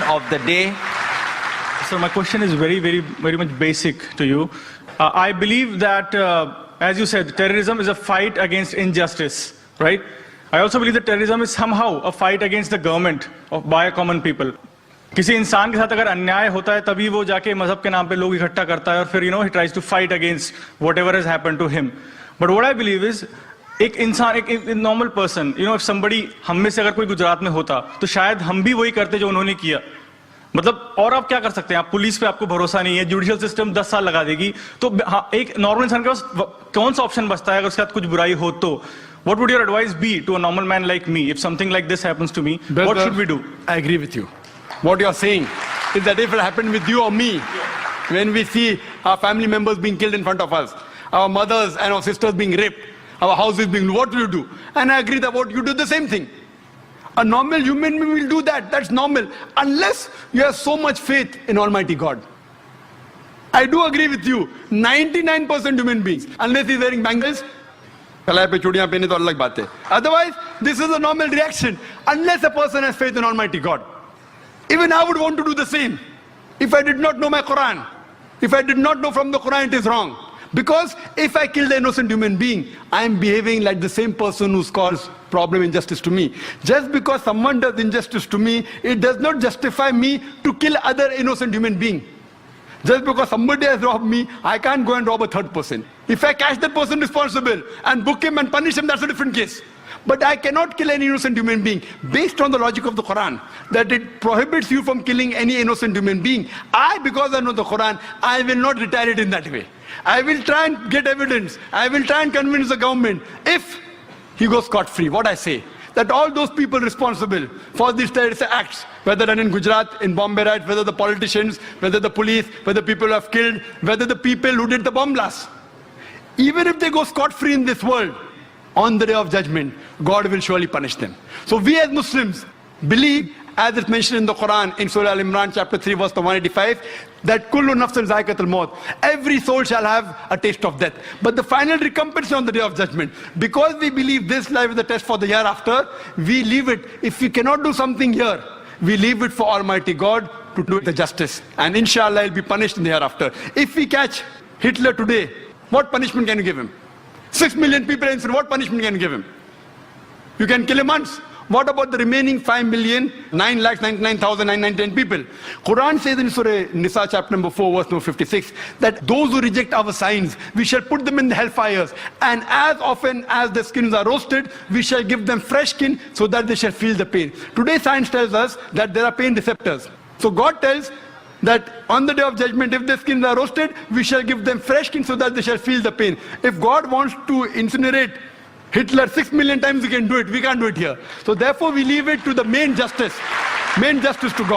of the day. So my question is very much basic to you. I believe that, as you said, terrorism is a fight against injustice, right? I also believe that terrorism is somehow a fight against the government by common people. किसी इंसान के साथ अगर अन्याय होता है तभी वो जाके मजहब के नाम पे लोग इकट्ठा करता है और फिर he tries to fight against whatever has happened to him. But what I believe is एक इंसान एक normal person, if somebody हम में से अगर कोई गुजरात में होता तो शायद हम भी वही करते जो उन्होंने किया. मतलब और आप क्या कर सकते हैं? आप पुलिस पे आपको भरोसा नहीं है, जुडिशियल सिस्टम 10 साल लगा देगी, तो एक नॉर्मल इंसान के पास कौन सा ऑप्शन बचता है अगर उसके साथ कुछ बुराई हो तो? What would your advice be to a normal man like me if something like this happens to me? Brother, what should we do? I agree with you. What you are saying is that if it happened with you or me, when we see our family members being killed in front of us, our mothers and our sisters being raped, our houses being, what will you do? And I agree that what you do the same thing. A normal human being will do that. That's normal. Unless you have so much faith in Almighty God. I do agree with you. 99% human beings, unless he's wearing bangles, otherwise, this is a normal reaction. Unless a person has faith in Almighty God. Even I would want to do the same. If I did not know my Quran, if I did not know from the Quran it is wrong. Because if I kill the innocent human being, I am behaving like the same person who's caused problem, injustice to me. Just because someone does injustice to me, it does not justify me to kill other innocent human being. Just because somebody has robbed me, I can't go and rob a third person. If I catch that person responsible and book him and punish him, that's a different case. But I cannot kill any innocent human being based on the logic of the Quran, that it prohibits you from killing any innocent human being. Because I know the Quran, I will not retaliate in that way. I will try and get evidence. I will try and convince the government. If he goes scot-free, what I say, that all those people responsible for these terrorist acts, whether done in Gujarat, in Bombay riots, whether the politicians, whether the police, whether people who have killed, whether the people who did the bomb blast, even if they go scot-free in this world, on the day of judgment, God will surely punish them. So we as Muslims believe, as it's mentioned in the Quran, in Surah Al-Imran, chapter 3, verse 185, that kullu nafsin zaikatul maut, every soul shall have a taste of death. But the final recompense is on the day of judgment. Because we believe this life is a test for the hereafter, we leave it. If we cannot do something here, we leave it for Almighty God to do the justice. And inshallah, he'll be punished in the hereafter. If we catch Hitler today, what punishment can you give him? 6 million people in, what punishment can you give him? You can kill him once. What about the remaining 5,999,910 people? Quran says in Surah Nisa chapter number 4 verse number 56 that those who reject our signs, we shall put them in the hellfires, and as often as the skins are roasted, we shall give them fresh skin so that they shall feel the pain. Today science tells us that there are pain receptors. So God tells that on the day of judgment, if their skins are roasted, we shall give them fresh skin so that they shall feel the pain. If God wants to incinerate Hitler 6 million times, he can do it. We can't do it here. So therefore we leave it to the main justice to God.